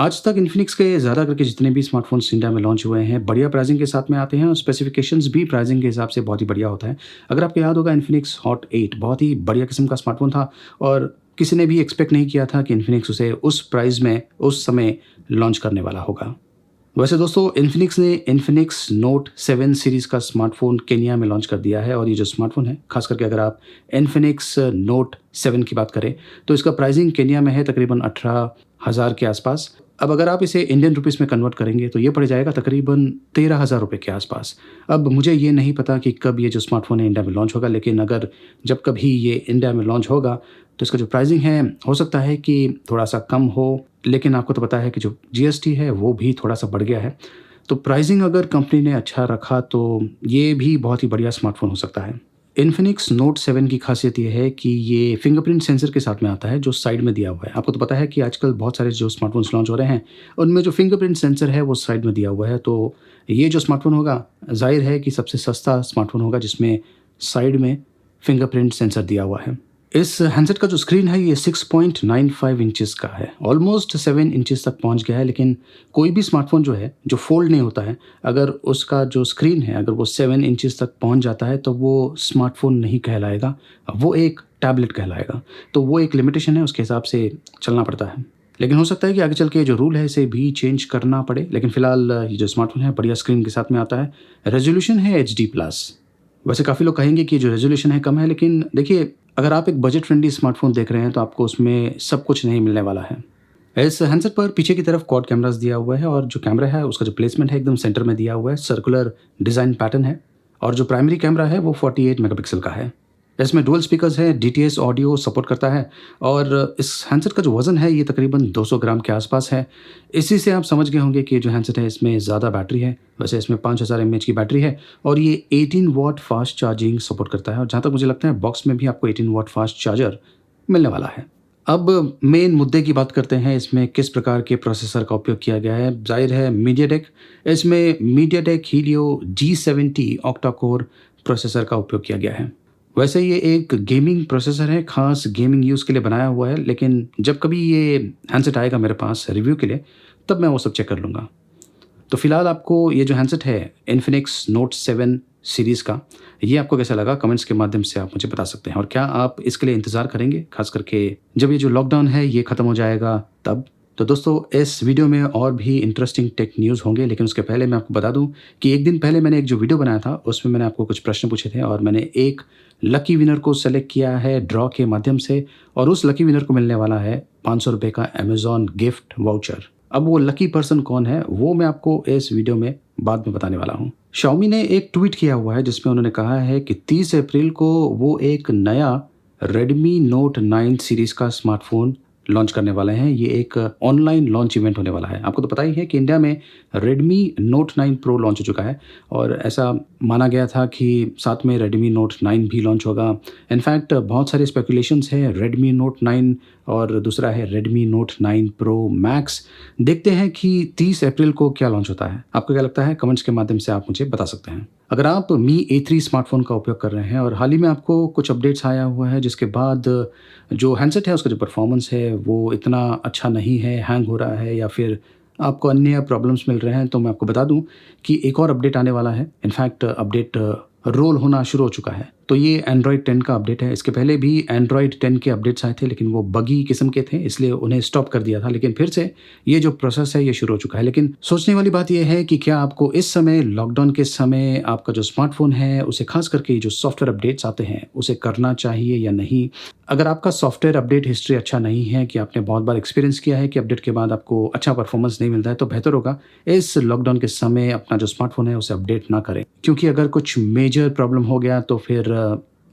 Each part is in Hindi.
आज तक इन्फिनिक्स के ज़्यादा करके जितने भी स्मार्टफ़ोन्स इंडिया में लॉन्च हुए हैं, बढ़िया प्राइसिंग के साथ में आते हैं और स्पेसिफ़िकेशंस भी प्राइसिंग के हिसाब से बहुत ही बढ़िया होता है। अगर आपको याद होगा इन्फिनिक्स हॉट 8 बहुत ही बढ़िया किस्म का स्मार्टफ़ोन था और किसी ने भी एक्सपेक्ट नहीं किया था कि इन्फिनिक्स उसे उस प्राइस में, उस समय लॉन्च करने वाला होगा। वैसे दोस्तों इन्फिनिक्स ने इन्फिनिक्स नोट 7 सीरीज़ का स्मार्टफ़ोन केन्या में लॉन्च कर दिया है और ये जो स्मार्टफ़ोन है, ख़ास करके अगर आप इन्फिनिक्स नोट 7 की बात करें, तो इसका प्राइसिंग केन्या में है तकरीबन 18,000 के आसपास। अब अगर आप इसे इंडियन रुपीस में कन्वर्ट करेंगे तो ये पड़ जाएगा तकरीबन 13,000 रुपए के आसपास। अब मुझे ये नहीं पता कि कब ये जो स्मार्टफ़ोन है इंडिया में लॉन्च होगा, लेकिन अगर जब कभी ये इंडिया में लॉन्च होगा तो इसका जो प्राइसिंग है हो सकता है कि थोड़ा-सा कम हो, लेकिन आपको तो पता है कि जो जीएसटी है वो भी थोड़ा-सा बढ़ गया है। तो प्राइसिंग अगर कंपनी ने अच्छा रखा तो ये भी बहुत ही बढ़िया स्मार्टफ़ोन हो सकता है। इन्फिनिक्स नोट 7 की खासियत ये है कि ये फिंगरप्रिंट सेंसर के साथ में आता है जो साइड में दिया हुआ है। आपको तो पता है कि आजकल बहुत सारे जो स्मार्टफ़ोन्स लॉन्च हो रहे हैं, उनमें जो फिंगरप्रिंट सेंसर है वो साइड में दिया हुआ है। तो ये जो स्मार्टफ़ोन होगा, ज़ाहिर है कि सबसे सस्ता स्मार्टफ़ोन होगा जिसमें साइड में फिंगरप्रिंट सेंसर दिया हुआ है। इस हैंडसेट का जो स्क्रीन है ये 6.95 इंचेस का है। ऑलमोस्ट 7 इंचेस तक पहुंच गया है, लेकिन कोई भी स्मार्टफ़ोन जो है, जो फ़ोल्ड नहीं होता है, अगर उसका जो स्क्रीन है, अगर वो 7 इंचेस तक पहुंच जाता है, तो वो स्मार्टफ़ोन नहीं कहलाएगा, वो एक टैबलेट कहलाएगा। तो वो एक लिमिटेशन है, उसके हिसाब से चलना पड़ता है। लेकिन हो सकता है कि आगे चल के जो रूल है, इसे भी चेंज करना पड़े। लेकिन फ़िलहाल ये जो स्मार्टफ़ोन है, बढ़िया स्क्रीन के साथ में आता है। रेज़ोल्यूशन है एचडी प्लस। वैसे काफ़ी लोग कहेंगे कि जो रेज़ोल्यूशन है कम है, लेकिन देखिए अगर आप एक बजट फ्रेंडली स्मार्टफ़ोन देख रहे हैं तो आपको उसमें सब कुछ नहीं मिलने वाला है। इस हैंडसेट पर पीछे की तरफ क्वाड कैमरास दिया हुआ है और जो कैमरा है उसका जो प्लेसमेंट है एकदम सेंटर में दिया हुआ है, सर्कुलर डिज़ाइन पैटर्न है और जो प्राइमरी कैमरा है वो 48 मेगापिक्सल का है। इसमें डुअल स्पीकर्स है, डीटीएस ऑडियो सपोर्ट करता है और इस हैंडसेट का जो वज़न है ये तकरीबन 200 ग्राम के आसपास है। इसी से आप समझ गए होंगे कि जो हैंडसेट है इसमें ज़्यादा बैटरी है। वैसे इसमें 5000 एमएएच की बैटरी है और ये 18 वॉट फास्ट चार्जिंग सपोर्ट करता है और जहाँ तक मुझे लगता है बॉक्स में भी आपको 18 वॉट फास्ट चार्जर मिलने वाला है। अब मेन मुद्दे की बात करते हैं, इसमें किस प्रकार के प्रोसेसर का उपयोग किया गया है। ज़ाहिर है मीडियाटेक, इसमें MediaTek Helio G70 octa core processor का उपयोग किया गया है। वैसे ये एक गेमिंग प्रोसेसर है, ख़ास गेमिंग यूज़ के लिए बनाया हुआ है, लेकिन जब कभी ये हैंडसेट आएगा मेरे पास रिव्यू के लिए, तब मैं वो सब चेक कर लूँगा। तो फिलहाल आपको ये जो हैंडसेट है इन्फिनिक्स नोट 7 सीरीज़ का, ये आपको कैसा लगा? कमेंट्स के माध्यम से आप मुझे बता सकते हैं और क्या आप इसके लिए इंतज़ार करेंगे, ख़ास करके जब ये जो लॉकडाउन है ये ख़त्म हो जाएगा तब? तो दोस्तों इस वीडियो में और भी इंटरेस्टिंग टेक न्यूज़ होंगे, लेकिन उसके पहले मैं आपको बता दूं कि एक दिन पहले मैंने एक जो वीडियो बनाया था उसमें मैंने आपको कुछ प्रश्न पूछे थे और मैंने एक लकी विनर को सेलेक्ट किया है ड्रॉ के माध्यम से और उस लकी विनर को मिलने वाला है 500 रुपये का अमेज़न गिफ्ट वाउचर। अब वो लकी पर्सन कौन है वो मैं आपको इस वीडियो में बाद में बताने वाला हूँ। शाओमी ने एक ट्वीट किया हुआ है जिसमें उन्होंने कहा है कि 30 अप्रैल को वो एक नया रेडमी नोट 9 सीरीज़ का स्मार्टफ़ोन लॉन्च करने वाले हैं। ये एक ऑनलाइन लॉन्च इवेंट होने वाला है। आपको तो पता ही है कि इंडिया में रेडमी नोट 9 प्रो लॉन्च हो चुका है और ऐसा माना गया था कि साथ में रेडमी नोट 9 भी लॉन्च होगा। इनफैक्ट बहुत सारे स्पेकुलेशंस हैं रेडमी नोट 9 और दूसरा है रेडमी नोट 9 प्रो मैक्स। देखते हैं कि 30 अप्रैल को क्या लॉन्च होता है। आपको क्या लगता है? कमेंट्स के माध्यम से आप मुझे बता सकते हैं। अगर आप मी A3 स्मार्टफ़ोन का उपयोग कर रहे हैं और हाल ही में आपको कुछ अपडेट्स आया हुआ है जिसके बाद जो हैंडसेट है उसका जो परफॉर्मेंस है वो इतना अच्छा नहीं है, हैंग हो रहा है या फिर आपको अन्य प्रॉब्लम्स मिल रहे हैं, तो मैं आपको बता दूं कि एक और अपडेट आने वाला है। इनफैक्ट अपडेट रोल होना शुरू हो चुका है। तो ये एंड्रॉयड 10 का अपडेट है। इसके पहले भी एंड्रॉयड 10 के अपडेट्स आए थे लेकिन वो बगी किस्म के थे, इसलिए उन्हें स्टॉप कर दिया था। लेकिन फिर से ये जो प्रोसेस है ये शुरू हो चुका है। लेकिन सोचने वाली बात ये है कि क्या आपको इस समय लॉकडाउन के समय आपका जो स्मार्टफोन है उसे खास करके जो सॉफ्टवेयर अपडेट्स आते हैं उसे करना चाहिए या नहीं? अगर आपका सॉफ्टवेयर अपडेट हिस्ट्री अच्छा नहीं है, कि आपने बहुत बार एक्सपीरियंस किया है कि अपडेट के बाद आपको अच्छा परफॉर्मेंस नहीं मिलता है, तो बेहतर होगा इस लॉकडाउन के समय अपना जो स्मार्टफोन है उसे अपडेट ना करें। क्योंकि अगर कुछ मेजर प्रॉब्लम हो गया तो फिर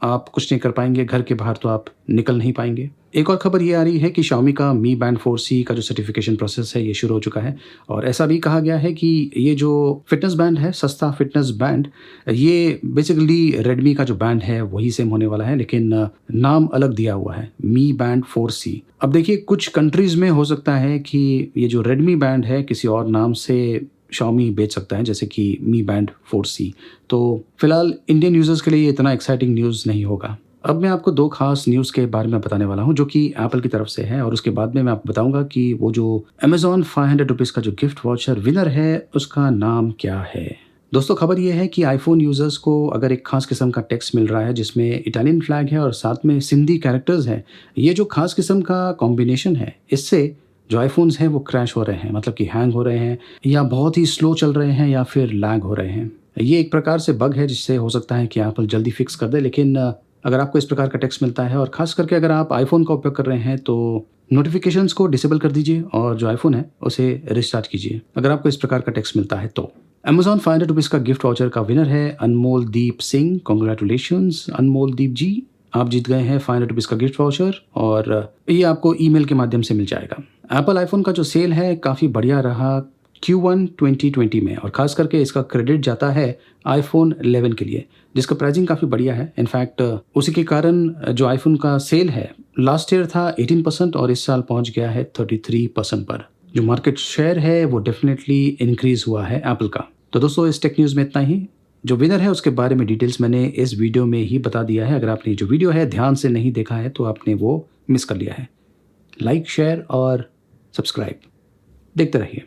आप कुछ नहीं कर पाएंगे, घर के बाहर तो आप निकल नहीं पाएंगे। एक और खबर ये आ रही है कि Xiaomi का Mi Band 4C का जो सर्टिफिकेशन प्रोसेस है ये शुरू हो चुका है और ऐसा भी कहा गया है कि ये जो फिटनेस बैंड है, सस्ता फिटनेस बैंड, ये बेसिकली रेडमी का जो बैंड है वही सेम होने वाला है, लेकिन नाम अलग दिया हुआ है Mi Band 4C। अब देखिए कुछ कंट्रीज में हो सकता है कि ये जो रेडमी बैंड है किसी और नाम से Xiaomi बेच सकता है, जैसे कि Mi Band 4C। तो फिलहाल इंडियन यूजर्स के लिए ये इतना एक्साइटिंग न्यूज़ नहीं होगा। अब मैं आपको 2 ख़ास न्यूज़ के बारे में बताने वाला हूँ जो कि एप्पल की तरफ से है और उसके बाद में मैं आपको बताऊँगा कि वो जो अमेज़न ₹500 का जो गिफ्ट वाउचर विनर है, उसका नाम क्या है? दोस्तों खबर ये है कि आईफ़ोन यूज़र्स को अगर एक ख़ास किस्म का टेक्स्ट मिल रहा है जिसमें इटालियन फ्लैग है और साथ में सिंधी कैरेक्टर्स हैं। ये जो ख़ास किस्म का कॉम्बिनेशन है, इससे जो आईफ़ोन्स हैं वो क्रैश हो रहे हैं, मतलब कि हैंग हो रहे हैं या बहुत ही स्लो चल रहे हैं या फिर लैग हो रहे हैं। ये एक प्रकार से बग है जिससे हो सकता है कि एप्पल जल्दी फिक्स कर दे, लेकिन अगर आपको इस प्रकार का टेक्स्ट मिलता है और ख़ास करके अगर आप आईफ़ोन का उपयोग कर रहे हैं तो नोटिफ़िकेशंस को डिसेबल कर दीजिए और जो आईफ़ोन है उसे रिस्टार्ट कीजिए, अगर आपको इस प्रकार का टेक्स्ट मिलता है तो। अमेज़न ₹500 का गिफ्ट वाउचर का विनर है अनमोल दीप सिंह। कांग्रेचुलेशंस अनमोल दीप जी, आप जीत गए हैं ₹500 का गिफ्ट वाउचर और ये आपको ईमेल के माध्यम से मिल जाएगा। एप्पल आईफ़ोन का जो सेल है काफ़ी बढ़िया रहा Q1 2020 में और ख़ास करके इसका क्रेडिट जाता है आईफ़ोन 11 के लिए, जिसका प्राइसिंग काफ़ी बढ़िया है। इनफैक्ट उसी के कारण जो आईफ़ोन का सेल है लास्ट ईयर था 18% और इस साल पहुँच गया है 33% पर। जो मार्केट शेयर है वो डेफ़िनेटली इंक्रीज़ हुआ है एप्पल का। तो दोस्तों इस टेक न्यूज़ में इतना ही। जो विनर है उसके बारे में डिटेल्स मैंने इस वीडियो में ही बता दिया है। अगर आपने जो वीडियो है ध्यान से नहीं देखा है तो आपने वो मिस कर लिया है। लाइक, शेयर और सब्सक्राइब देखते रहिए।